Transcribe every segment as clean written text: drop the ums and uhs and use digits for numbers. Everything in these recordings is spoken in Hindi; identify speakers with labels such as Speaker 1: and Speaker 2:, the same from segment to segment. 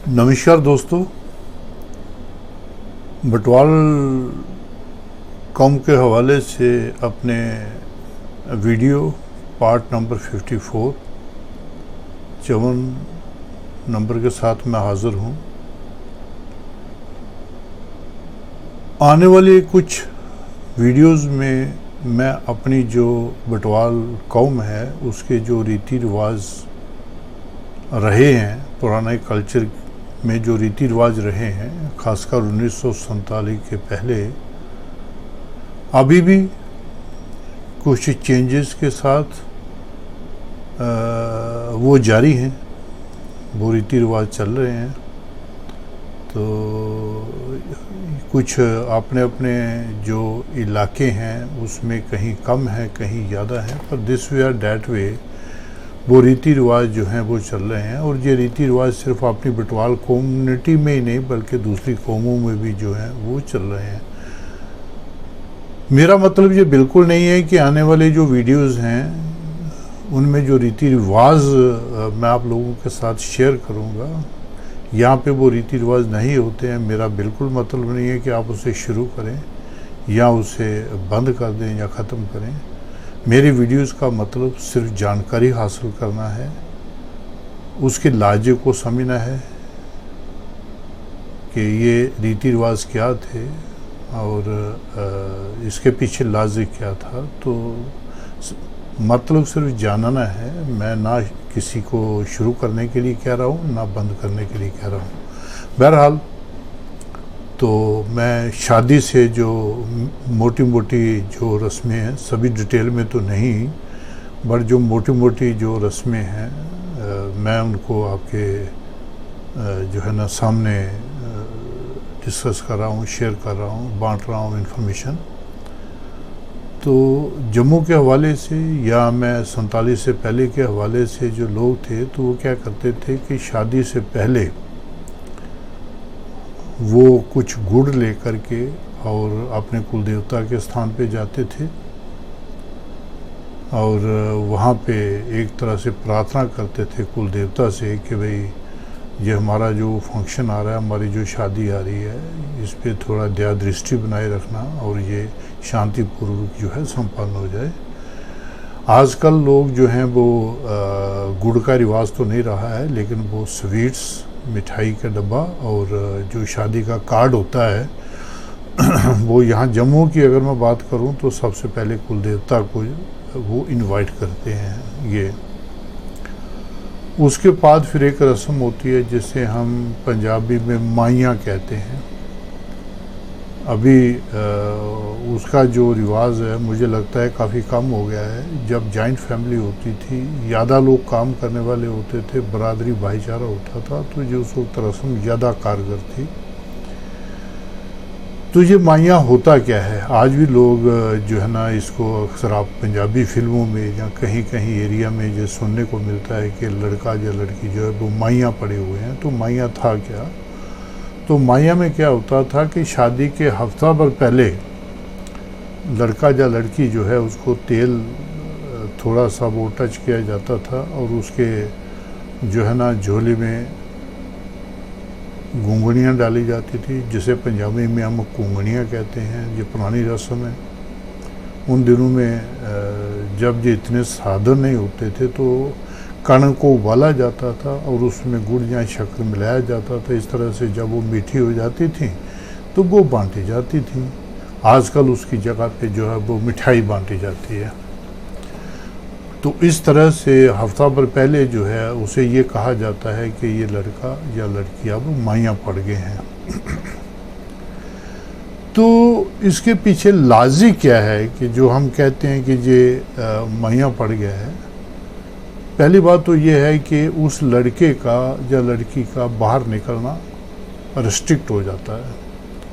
Speaker 1: नमस्कार दोस्तों, बटवाल कौम के हवाले से अपने वीडियो पार्ट नंबर 54 54 नंबर के साथ मैं हाज़िर हूँ। आने वाले कुछ वीडियोस में मैं अपनी जो बटवाल कौम है उसके जो रीति रिवाज रहे हैं, पुराने कल्चर में जो रीति रिवाज रहे हैं, खासकर 1947 के पहले, अभी भी कुछ चेंजेस के साथ वो जारी हैं, वो रीति रिवाज चल रहे हैं। तो कुछ अपने अपने जो इलाके हैं उसमें कहीं कम है, कहीं ज़्यादा है, पर this way or that way वो रीति रिवाज जो हैं वो चल रहे हैं। और ये रीति रिवाज सिर्फ अपनी बटवाल कम्युनिटी में ही नहीं बल्कि दूसरी कौमों में भी जो हैं वो चल रहे हैं। मेरा मतलब ये बिल्कुल नहीं है कि आने वाले जो वीडियोस हैं उनमें जो रीति रिवाज मैं आप लोगों के साथ शेयर करूंगा, यहाँ पे वो रीति रिवाज नहीं होते हैं। मेरा बिल्कुल मतलब नहीं है कि आप उसे शुरू करें या उसे बंद कर दें या ख़त्म करें। मेरी वीडियोस का मतलब सिर्फ जानकारी हासिल करना है, उसके लाजे को समझना है कि ये रीति रिवाज क्या थे और इसके पीछे लाजे क्या था। तो मतलब सिर्फ जानना है। मैं ना किसी को शुरू करने के लिए कह रहा हूँ ना बंद करने के लिए कह रहा हूँ। बहरहाल, तो मैं शादी से जो मोटी मोटी जो रस्में हैं, सभी डिटेल में तो नहीं, बट जो मोटी मोटी जो रस्में हैं मैं उनको आपके जो है ना सामने डिस्कस कर रहा हूँ, शेयर कर रहा हूँ, बांट रहा हूँ इन्फॉर्मेशन। तो जम्मू के हवाले से या मैं 47 से पहले के हवाले से जो लोग थे तो वो क्या करते थे कि शादी से पहले वो कुछ गुड़ लेकर के और अपने कुल देवता के स्थान पे जाते थे और वहाँ पे एक तरह से प्रार्थना करते थे कुल देवता से कि भाई ये हमारा जो फंक्शन आ रहा है, हमारी जो शादी आ रही है, इस पे थोड़ा दया दृष्टि बनाए रखना और ये शांतिपूर्वक जो है संपन्न हो जाए। आजकल लोग जो हैं वो गुड़ का रिवाज तो नहीं रहा है, लेकिन वो स्वीट्स, मिठाई का डब्बा और जो शादी का कार्ड होता है वो यहाँ जम्मू की अगर मैं बात करूँ तो सबसे पहले कुल देवता को वो इनवाइट करते हैं। ये उसके बाद फिर एक रस्म होती है जिसे हम पंजाबी में माइयाँ कहते हैं। अभी उसका जो रिवाज है मुझे लगता है काफ़ी कम हो गया है। जब जॉइंट फैमिली होती थी, ज़्यादा लोग काम करने वाले होते थे, बरादरी भाईचारा होता था, तो जो उस वक्त रस्म ज़्यादा कारगर थी। तो ये माइयाँ होता क्या है, आज भी लोग जो है ना इसको अक्सर आप पंजाबी फिल्मों में या कहीं कहीं एरिया में जो सुनने को मिलता है कि लड़का या लड़की जो है वो माइयाँ पड़े हुए हैं। तो माइयाँ था क्या? तो माइयाँ में क्या होता था कि शादी के हफ्ता भर पहले लड़का या लड़की जो है उसको तेल थोड़ा सा वो टच किया जाता था और उसके जो है ना झोले में घूंघनियाँ डाली जाती थी, जिसे पंजाबी में हम घूंघनियाँ कहते हैं। ये पुरानी रस्म है। उन दिनों में जब ये इतने साधन नहीं होते थे तो कणक को उबाला जाता था और उसमें गुड़ या शक्कर मिलाया जाता था। इस तरह से जब वो मीठी हो जाती थी तो वो बांटी जाती थी। आजकल उसकी जगह पे जो है वो मिठाई बांटी जाती है। तो इस तरह से हफ्ता भर पहले जो है उसे ये कहा जाता है कि ये लड़का या लड़की अब माइयाँ पड़ गए हैं। तो इसके पीछे लाजी क्या है कि जो हम कहते हैं कि ये माइयाँ पड़ गया है। पहली बात तो ये है कि उस लड़के का या लड़की का बाहर निकलना रिस्ट्रिक्ट हो जाता है,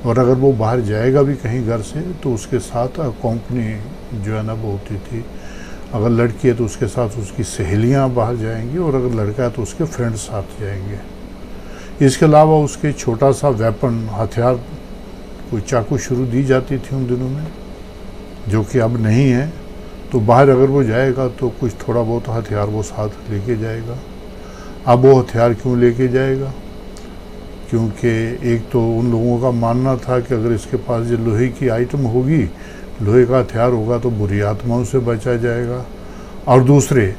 Speaker 1: और अगर वो बाहर जाएगा भी कहीं घर से तो उसके साथ कंपनी जो है ना वो होती थी। अगर लड़की है तो उसके साथ उसकी सहेलियां बाहर जाएंगी और अगर लड़का है तो उसके फ्रेंड्स साथ जाएंगे। इसके अलावा उसके छोटा सा वेपन, हथियार, कोई चाकू शुरू दी जाती थी उन दिनों में, जो कि अब नहीं है। तो बाहर अगर वो जाएगा तो कुछ थोड़ा बहुत हथियार वो साथ लेके जाएगा। अब वो हथियार क्यों लेके जाएगा? क्योंकि एक तो उन लोगों का मानना था कि अगर इसके पास ये लोहे की आइटम होगी, लोहे का हथियार होगा तो बुरी आत्माओं से बचा जाएगा, और दूसरे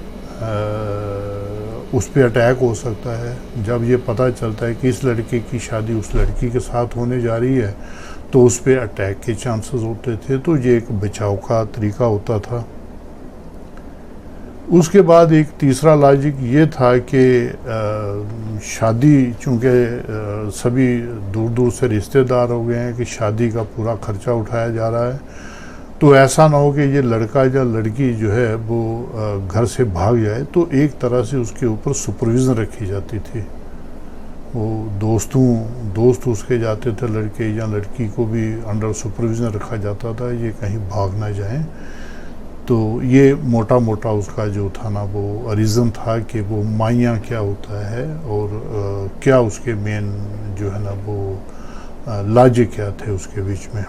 Speaker 1: उस पर अटैक हो सकता है। जब ये पता चलता है कि इस लड़के की शादी उस लड़की के साथ होने जा रही है तो उस पर अटैक के चांसेस होते थे। तो ये एक बचाव का तरीका होता था। उसके बाद एक तीसरा लॉजिक ये था कि शादी, चूँकि सभी दूर दूर से रिश्तेदार हो गए हैं कि शादी का पूरा खर्चा उठाया जा रहा है, तो ऐसा ना हो कि ये लड़का या लड़की जो है वो घर से भाग जाए। तो एक तरह से उसके ऊपर सुपरविज़न रखी जाती थी। वो दोस्त उसके जाते थे, लड़के या लड़की को भी अंडर सुपरविज़न रखा जाता था, ये कहीं भाग ना जाएं। तो ये मोटा मोटा उसका जो था ना वो रीज़न था कि वो माइया क्या होता है और क्या उसके मेन जो है ना वो लॉजिक क्या थे उसके बीच में।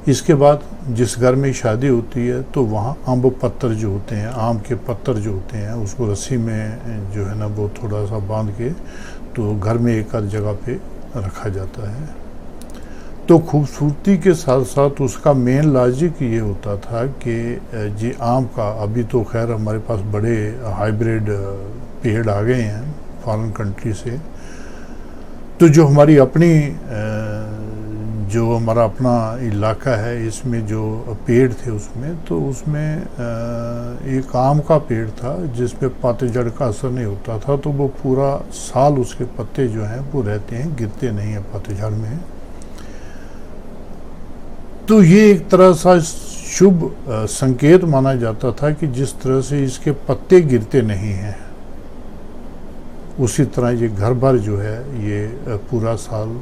Speaker 1: इसके बाद जिस घर में शादी होती है तो वहाँ आम पत्तर जो होते हैं, आम के पत्तर जो होते हैं, उसको रस्सी में जो है ना वो थोड़ा सा बांध के तो घर में एक आध जगह पे रखा जाता है। तो खूबसूरती के साथ साथ उसका मेन लॉजिक ये होता था कि जी आम का, अभी तो खैर हमारे पास बड़े हाइब्रिड पेड़ आ गए हैं फॉरेन कंट्री से, तो जो हमारी अपनी जो हमारा अपना इलाका है इसमें जो पेड़ थे उसमें, तो उसमें एक आम का पेड़ था जिसमें पतझड़ का असर नहीं होता था, तो वो पूरा साल उसके पत्ते जो हैं वो रहते हैं, गिरते नहीं हैं पतझड़ में। तो ये एक तरह सा शुभ संकेत माना जाता था कि जिस तरह से इसके पत्ते गिरते नहीं हैं, उसी तरह ये घर भर जो है ये पूरा साल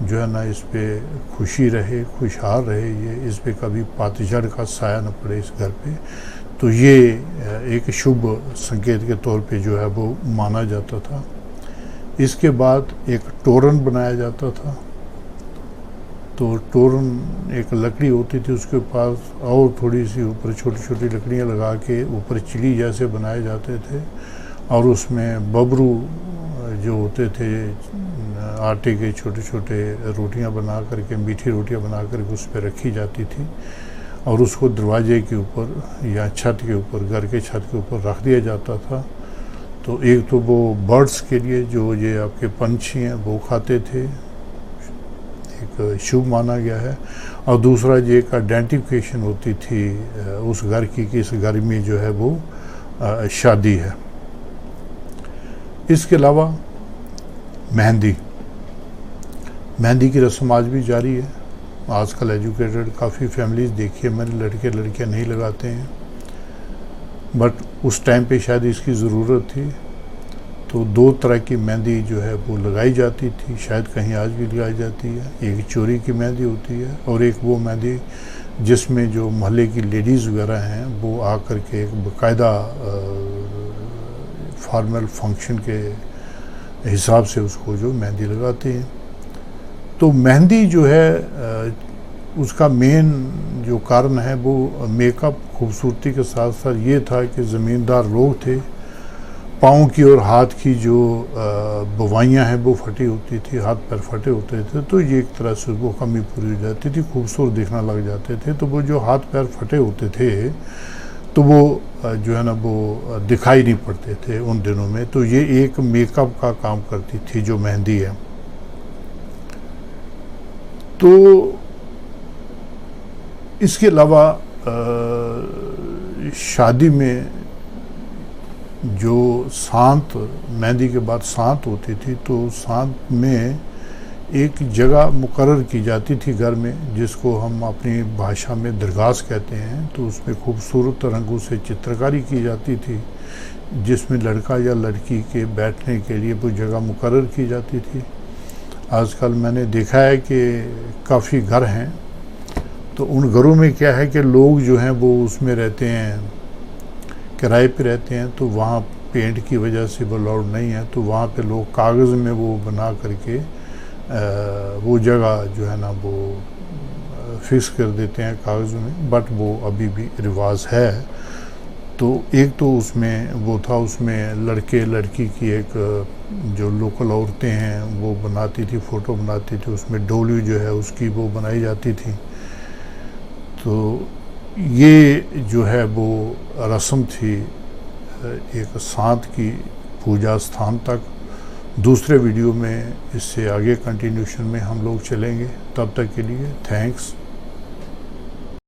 Speaker 1: जो है ना इस पे खुशी रहे, खुशहाल रहे, ये इस पे कभी पतझड़ का साया न पड़े इस घर पे। तो ये एक शुभ संकेत के तौर पे जो है वो माना जाता था। इसके बाद एक तोरण बनाया जाता था। तो तोरण एक लकड़ी होती थी, उसके पास और थोड़ी सी ऊपर छोटी छोटी लकड़ियाँ लगा के ऊपर चिली जैसे बनाए जाते थे, और उसमें बबरू जो होते थे आटे के छोटे छोटे रोटियां बना करके, मीठी रोटियां बना करके उस पर रखी जाती थी, और उसको दरवाजे के ऊपर या छत के ऊपर, घर के छत के ऊपर रख दिया जाता था। तो एक तो वो बर्ड्स के लिए, जो ये आपके पंछी हैं वो खाते थे, एक शुभ माना गया है, और दूसरा ये एक आइडेंटिफिकेशन होती थी उस घर की कि इस घर में जो है वो शादी है। इसके अलावा मेहंदी की रस्म आज भी जारी है। आजकल एजुकेटेड काफ़ी फैमिलीज देखिए मैंने, लड़के लड़कियां नहीं लगाते हैं, बट उस टाइम पे शायद इसकी ज़रूरत थी। तो दो तरह की मेहंदी जो है वो लगाई जाती थी, शायद कहीं आज भी लगाई जाती है। एक चोरी की मेहंदी होती है, और एक वो मेहंदी जिसमें जो मोहल्ले की लेडीज़ वगैरह हैं वो आकर के एक बाकायदा फॉर्मल फंक्शन के हिसाब से उसको जो मेहंदी लगाते हैं। तो मेहंदी जो है उसका मेन जो कारण है वो मेकअप, खूबसूरती के साथ साथ ये था कि ज़मींदार लोग थे, पाँव की और हाथ की जो बवाइयाँ हैं वो फटी होती थी, हाथ पैर फटे होते थे, तो ये एक तरह से वो कमी पूरी हो जाती थी, खूबसूरत दिखना लग जाते थे। तो वो जो हाथ पैर फटे होते थे तो वो जो है ना वो दिखाई नहीं पड़ते थे उन दिनों में। तो ये एक मेकअप का काम करती थी जो मेहंदी है। तो इसके अलावा शादी में जो सांत, मेहंदी के बाद सांत होती थी, तो सांत में एक जगह मुकर्रर की जाती थी घर में, जिसको हम अपनी भाषा में दरगास कहते हैं। तो उसमें खूबसूरत रंगों से चित्रकारी की जाती थी, जिसमें लड़का या लड़की के बैठने के लिए वो जगह मुकर्रर की जाती थी। आजकल मैंने देखा है कि काफ़ी घर हैं, तो उन घरों में क्या है कि लोग जो हैं वो उसमें रहते हैं, किराए पे रहते हैं, तो वहाँ पेंट की वजह से वो अलाउड नहीं है। तो वहाँ पे लोग कागज़ में वो बना करके वो जगह जो है ना वो फिक्स कर देते हैं कागज़ में, बट वो अभी भी रिवाज है। तो एक तो उसमें वो था, उसमें लड़के लड़की की एक जो लोकल औरतें हैं वो बनाती थी, फ़ोटो बनाती थी, उसमें डोली जो है उसकी वो बनाई जाती थी। तो ये जो है वो रस्म थी एक साथ की पूजा स्थान तक। दूसरे वीडियो में इससे आगे कंटिन्यूशन में हम लोग चलेंगे। तब तक के लिए थैंक्स।